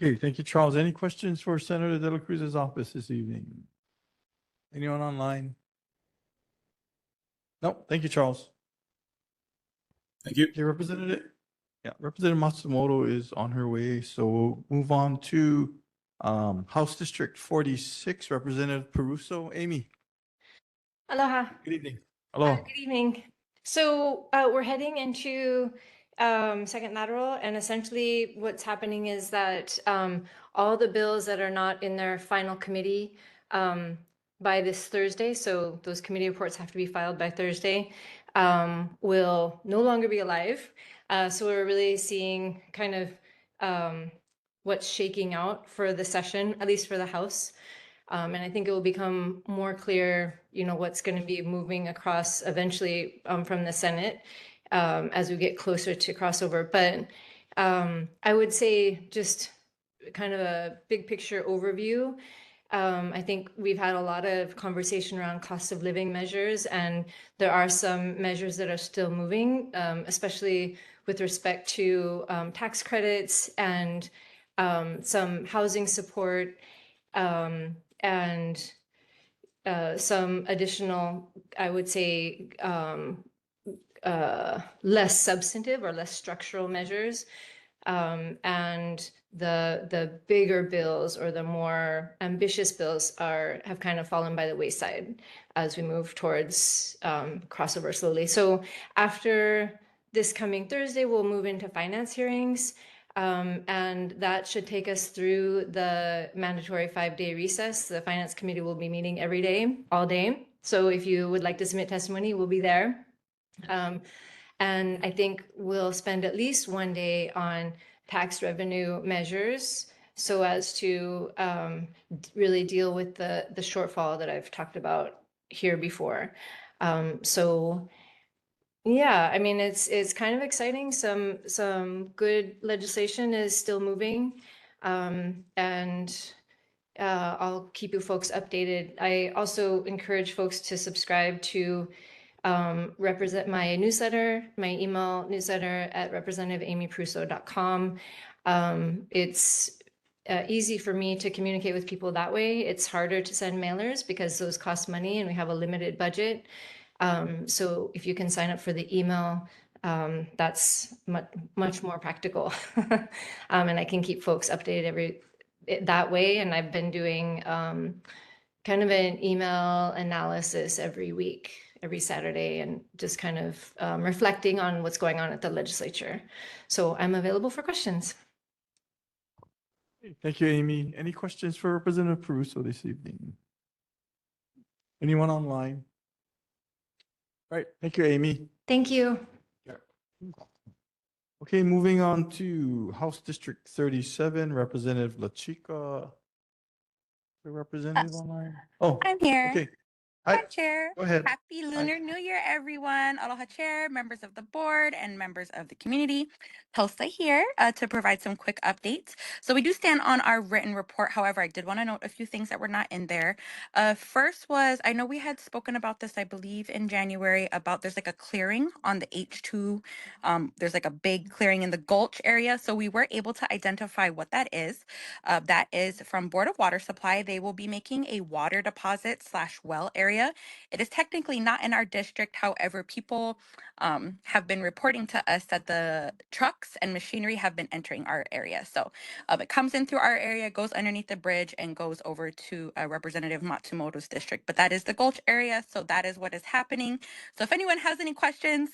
Okay, thank you, Charles. Any questions for Senator De La Cruz's office this evening? Anyone online? No, thank you, Charles. Thank you. Okay, Representative Yeah, Representative Matsumoto is on her way, so we'll move on to House District 46, Representative Peruso. Amy, Aloha. good evening. Hello. Good evening. So we're heading into second lateral, and essentially what's happening is that all the bills that are not in their final committee by this Thursday, so those committee reports have to be filed by Thursday, will no longer be alive. So we're really seeing kind of what's shaking out for the session, at least for the House. And I think it will become more clear, what's going to be moving across eventually from the Senate as we get closer to crossover. But I would say just kind of a big picture overview. I think we've had a lot of conversation around cost of living measures, and there are some measures that are still moving, especially with respect to tax credits and some housing support. And some additional, I would say, less substantive or less structural measures. And the bigger bills or the more ambitious bills have kind of fallen by the wayside as we move towards crossover slowly. So after this coming Thursday, we'll move into finance hearings. And that should take us through the mandatory 5-day recess. The Finance Committee will be meeting every day, all day. So if you would like to submit testimony, we'll be there. And I think we'll spend at least one day on tax revenue measures so as to really deal with the shortfall that I've talked about here before. So yeah, I mean, it's kind of exciting. Some good legislation is still moving. And I'll keep you folks updated. I also encourage folks to subscribe to represent my newsletter, my email newsletter at representativeamypruso.com. It's easy for me to communicate with people that way. It's harder to send mailers because those cost money and we have a limited budget. So if you can sign up for the email, that's much more practical. And I can keep folks updated that way. And I've been doing kind of an email analysis every week, every Saturday, and just kind of reflecting on what's going on at the legislature. So I'm available for questions. Thank you, Amy. Any questions for Representative Peruso this evening? Anyone online? All right, thank you, Amy. Thank you. Okay, moving on to House District 37, Representative La Chica. The representative online? Oh, I'm here. okay. Hi, Hi, Chair. go ahead. Happy Lunar New Year, everyone. Aloha, Chair, members of the board, and members of the community. Tulsa here to provide some quick updates. So we do stand on our written report. However, I did want to note a few things that were not in there. First was, I know we had spoken about this, I believe, in January, about there's like a clearing on the H2. There's like a big clearing in the Gulch area. So we were able to identify what that is. That is from Board of Water Supply. They will be making a water deposit / well area. It is technically not in our district. However, people have been reporting to us that the trucks and machinery have been entering our area. So it comes in through our area, goes underneath the bridge, and goes over to Representative Matsumoto's district. But that is the Gulch area, so that is what is happening. So if anyone has any questions,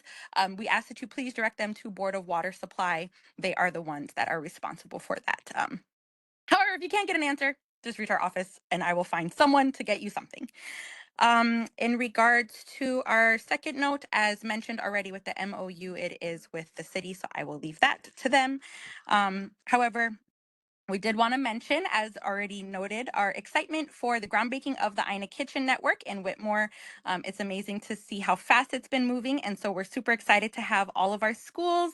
we ask that you please direct them to Board of Water Supply. They are the ones that are responsible for that. However, if you can't get an answer, just reach our office and I will find someone to get you something. In regards to our second note, as mentioned already with the MOU, it is with the city, so I will leave that to them. However, we did want to mention, as already noted, our excitement for the groundbreaking of the Ina Kitchen Network in Whitmore. It's amazing to see how fast it's been moving, and so we're super excited to have all of our schools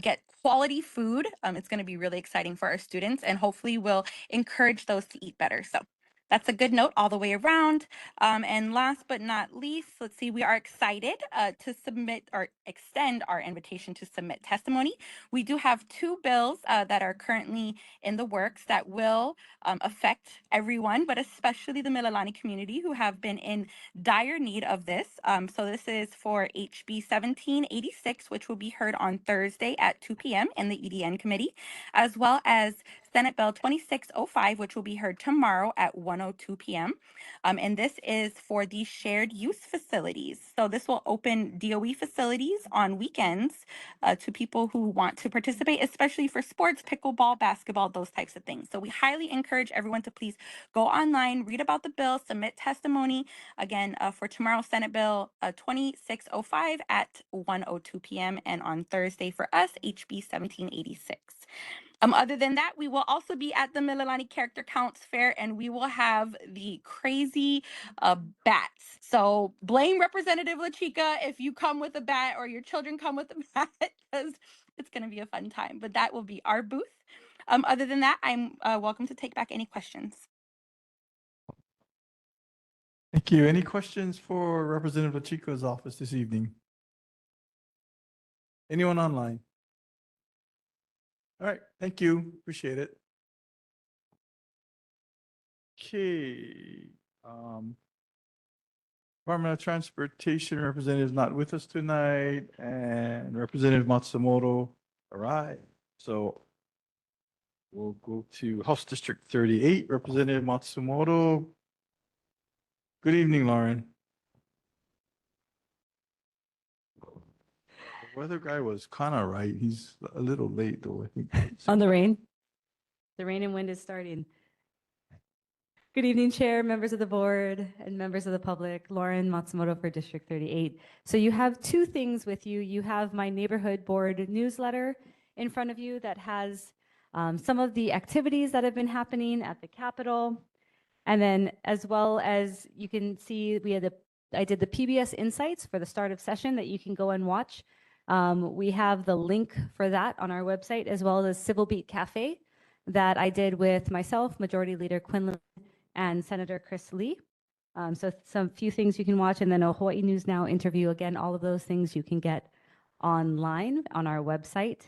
get quality food. It's going to be really exciting for our students, and hopefully will encourage those to eat better. So that's a good note all the way around. And last but not least, let's see, we are excited to submit or extend our invitation to submit testimony. We do have two bills that are currently in the works that will affect everyone, but especially the Mililani community who have been in dire need of this. So this is for HB 1786, which will be heard on Thursday at 2 p.m. in the EDN committee, as well as Senate Bill 2605, which will be heard tomorrow at 1:02 p.m. And this is for the shared use facilities. So this will open DOE facilities on weekends to people who want to participate, especially for sports, pickleball, basketball, those types of things. So we highly encourage everyone to please go online, read about the bill, submit testimony. Again, for tomorrow, Senate Bill 2605 at 1:02 p.m. and on Thursday for us, HB 1786. Other than that, we will also be at the Mililani Character Counts Fair, and we will have the crazy bats. So blame Representative LaChica if you come with a bat or your children come with a bat, because it's going to be a fun time. But that will be our booth. Other than that, I'm welcome to take back any questions. Thank you. Any questions for Representative Pacheco's office this evening? Anyone online? All right, thank you. Appreciate it. Okay. Department of Transportation representative not with us tonight, and Representative Matsumoto arrived. So we'll go to House District 38, Representative Matsumoto. Good evening, Lauren. The weather guy was kind of right. He's a little late though, I think. On the rain. The rain and wind is starting. Good evening, Chair, members of the board, and members of the public. Lauren Matsumoto for District 38. So you have two things with you. You have my neighborhood board newsletter in front of you that has some of the activities that have been happening at the Capitol. And then as well as you can see, I did the PBS Insights for the start of session that you can go and watch. We have the link for that on our website, as well as Civil Beat Cafe that I did with myself, Majority Leader Quinlan, and Senator Chris Lee. So some few things you can watch, and then a Hawaii News Now interview. Again, all of those things you can get online on our website.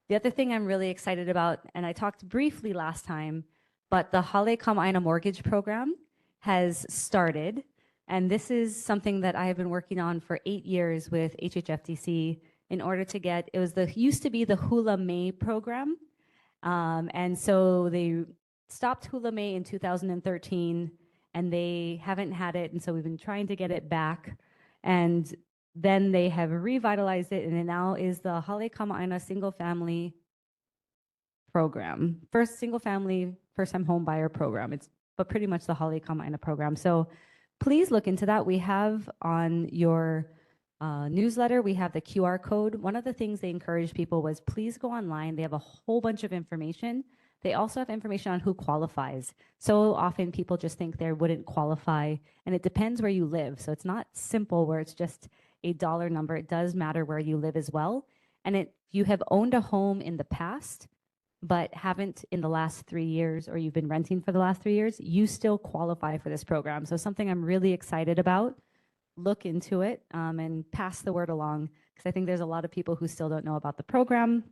The other thing I'm really excited about, and I talked briefly last time, but the Hale Kama'aina Mortgage Program has started. And this is something that I have been working on for 8 years with HHFDC in order to get, used to be the Hula May program. And so they stopped Hula May in 2013 and they haven't had it. And so we've been trying to get it back. And then they have revitalized it, and it now is the Hale Kama'aina single family program. First single family, first time home buyer program. But pretty much the Hale Kama'aina program. So please look into that. We have on your newsletter, we have the QR code. One of the things they encouraged people was please go online. They have a whole bunch of information. They also have information on who qualifies. So often people just think they wouldn't qualify, and it depends where you live. So it's not simple where it's just a dollar number. It does matter where you live as well. And if you have owned a home in the past, but haven't in the last 3 years, or you've been renting for the last 3 years, you still qualify for this program. So something I'm really excited about. Look into it and pass the word along, because I think there's a lot of people who still don't know about the program.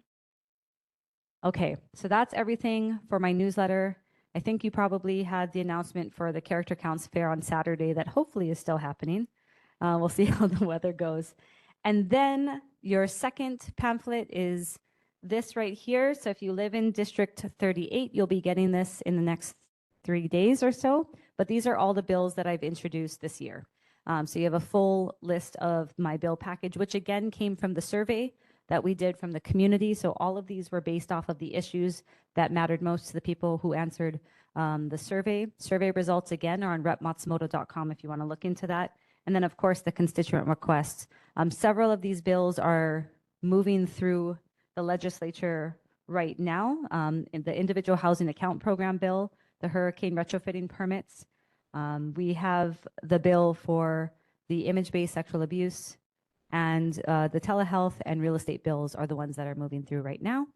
Okay, so that's everything for my newsletter. I think you probably had the announcement for the Character Counts Fair on Saturday that hopefully is still happening. We'll see how the weather goes. And then your second pamphlet is this right here. So if you live in District 38, you'll be getting this in the next 3 days or so. But these are all the bills that I've introduced this year. So you have a full list of my bill package, which again came from the survey that we did from the community. So all of these were based off of the issues that mattered most to the people who answered the survey. Survey results again are on repmatsumoto.com if you want to look into that. And then of course the constituent requests. Several of these bills are moving through the legislature right now. In the individual housing account program bill, the hurricane retrofitting permits. We have the bill for the image-based sexual abuse, and the telehealth and real estate bills are the ones that are moving through right now.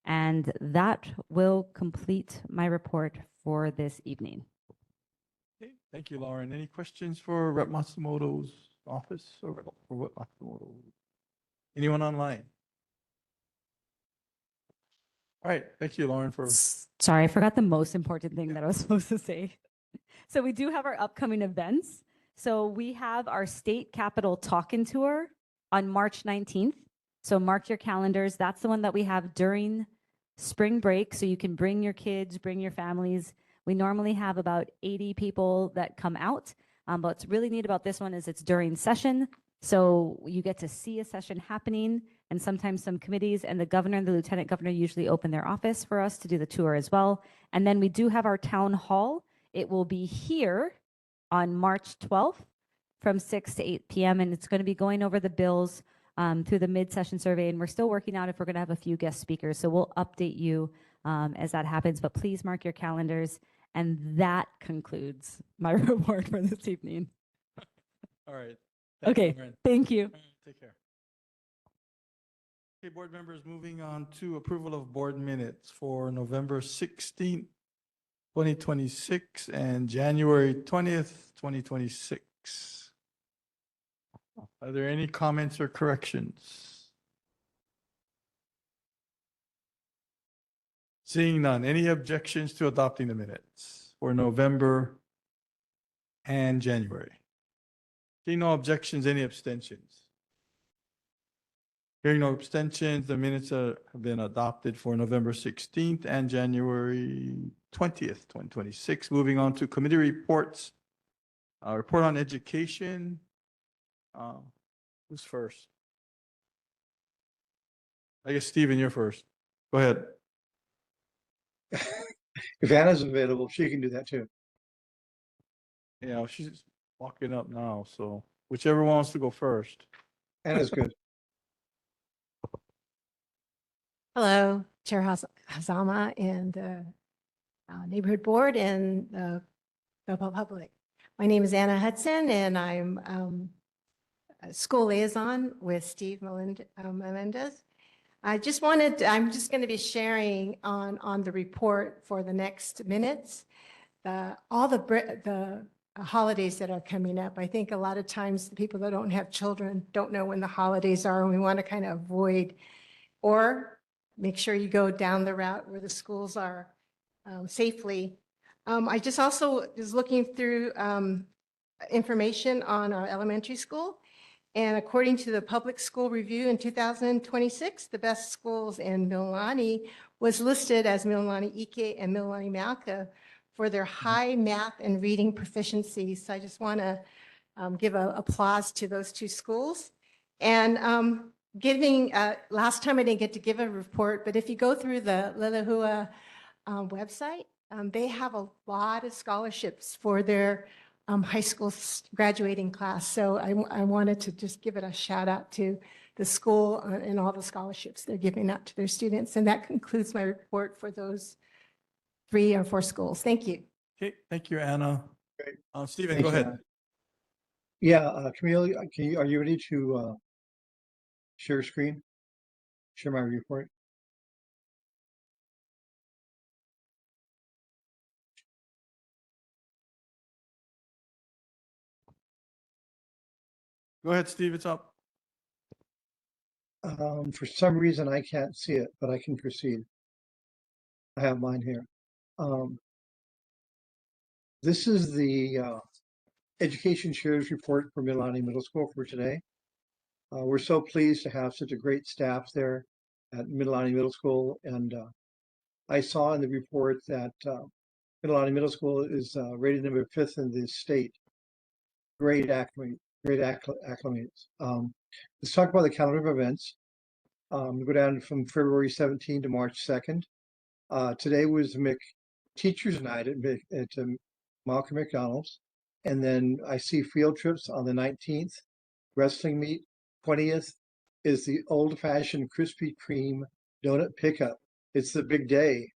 And that will complete my report for this evening. Thank you, Lauren. Any questions for Rep. Matsumoto's office or for what Matsumoto? Anyone online? All right, thank you, Lauren, for. Sorry, I forgot the most important thing that I was supposed to say. So we do have our upcoming events. So we have our state capitol talk-in tour on March 19th. So mark your calendars. That's the one that we have during spring break. So you can bring your kids, bring your families. We normally have about 80 people that come out. But what's really neat about this one is it's during session. So you get to see a session happening, and sometimes some committees and the governor and the lieutenant governor usually open their office for us to do the tour as well. And then we do have our town hall. It will be here on March 12th from 6 to 8 p.m. And it's going to be going over the bills through the mid-session survey. And we're still working out if we're going to have a few guest speakers. So we'll update you as that happens. But please mark your calendars. And that concludes my report for this evening. All right. Thank you, Okay, Lauren. thank you. All right, take care. Okay, board members, moving on to approval of board minutes for November 16th, 2026 and January 20th, 2026. Are there any comments or corrections? Seeing none, any objections to adopting the minutes for November and January? Seeing no objections, any abstentions? Hearing no abstentions, the minutes have been adopted for November 16th and January 20th, 2026. Moving on to committee reports. Report on education. Who's first? I guess Stephen, you're first. Go ahead. If Anna's available, she can do that too. Yeah, she's walking up now, so whichever wants to go first. Anna's good. Hello, Chair Hazama and the Neighborhood Board and the public. My name is Anna Hudson, and I'm a school liaison with Steve Melendez. I'm just going to be sharing on the report for the next minutes. All the holidays that are coming up. I think a lot of times the people that don't have children don't know when the holidays are, and we want to kind of avoid or make sure you go down the route where the schools are safely. I just also was looking through information on our elementary school. And according to the Public School Review in 2026, the best schools in Mililani was listed as Mililani Ike and Mililani Mauka for their high math and reading proficiency. So I just want to give an applause to those two schools. And last time I didn't get to give a report, but if you go through the Lilahua website, they have a lot of scholarships for their high school graduating class. So I wanted to just give it a shout out to the school and all the scholarships they're giving out to their students. And that concludes my report for those 3 or 4 schools. Thank you. Okay, thank you, Anna. Great. Stephen, Thank go you, ahead. Anna. Yeah, Camille, are you ready to share screen? Share my report? Go ahead, Steve, it's up. For some reason, I can't see it, but I can proceed. I have mine here. This is the Education Shares Report for Mililani Middle School for today. We're so pleased to have such a great staff there at Mililani Middle School. And I saw in the report that Mililani Middle School is rated number 5th in the state. Great acclimates. Let's talk about the calendar of events. We go down from February 17 to March 2nd. Today was Teachers Night at Mauka-McDonald's. And then I see field trips on the 19th, wrestling meet. 20th is the old-fashioned Krispy Kreme donut pickup. It's the big day.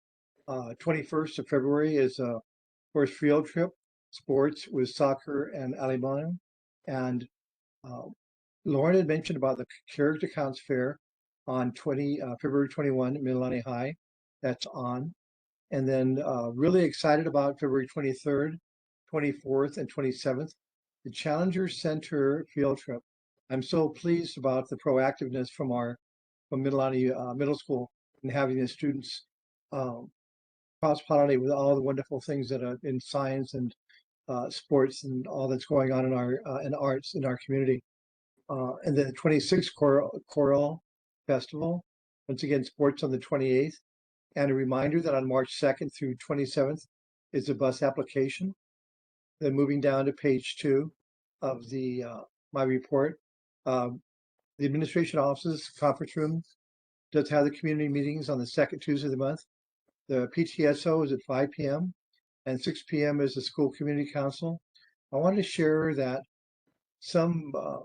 21st of February is of course field trip, sports with soccer and alimano. And Lauren had mentioned about the Character Counts Fair on February 21 at Mililani High. That's on. And then really excited about February 23rd, 24th, and 27th, the Challenger Center field trip. I'm so pleased about the proactiveness from Mililani Middle School and having the students cross-pollinate with all the wonderful things that are in science and sports and all that's going on in arts in our community. And the 26th Choral Festival, once again, sports on the 28th. And a reminder that on March 2nd through 27th is the bus application. Then moving down to page 2 of my report, the administration offices conference room does have the community meetings on the second Tuesday of the month. The PTSO is at 5 p.m. and 6 p.m. is the school community council. I wanted to share that to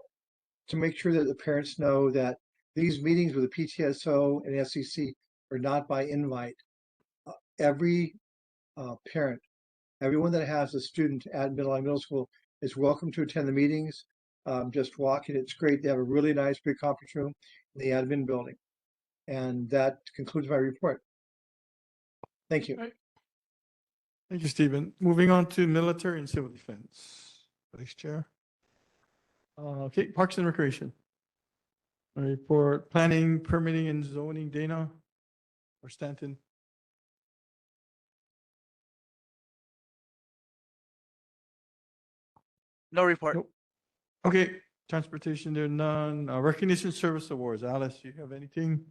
make sure that the parents know that these meetings with the PTSO and SEC are not by invite. Every parent, everyone that has a student at Mililani Middle School is welcome to attend the meetings. Just walk in. It's great. They have a really nice big conference room in the admin building. And that concludes my report. Thank you. Thank you, Stephen. Moving on to military and civil defense. Vice Chair. Okay, Parks and Recreation. Report, planning, permitting, and zoning, Dana or Stanton? No report. Nope. Okay, transportation, there are none. Recognition Service Awards, Alice, you have anything?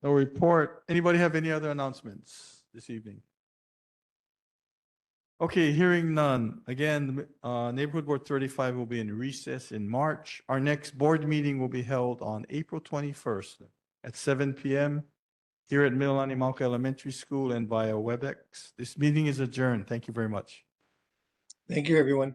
No report. Anybody have any other announcements this evening? Okay, hearing none. Again, Neighborhood Board 35 will be in recess in March. Our next board meeting will be held on April 21st at 7 p.m. here at Mililani Mauka Elementary School and via WebEx. This meeting is adjourned. Thank you very much. Thank you, everyone.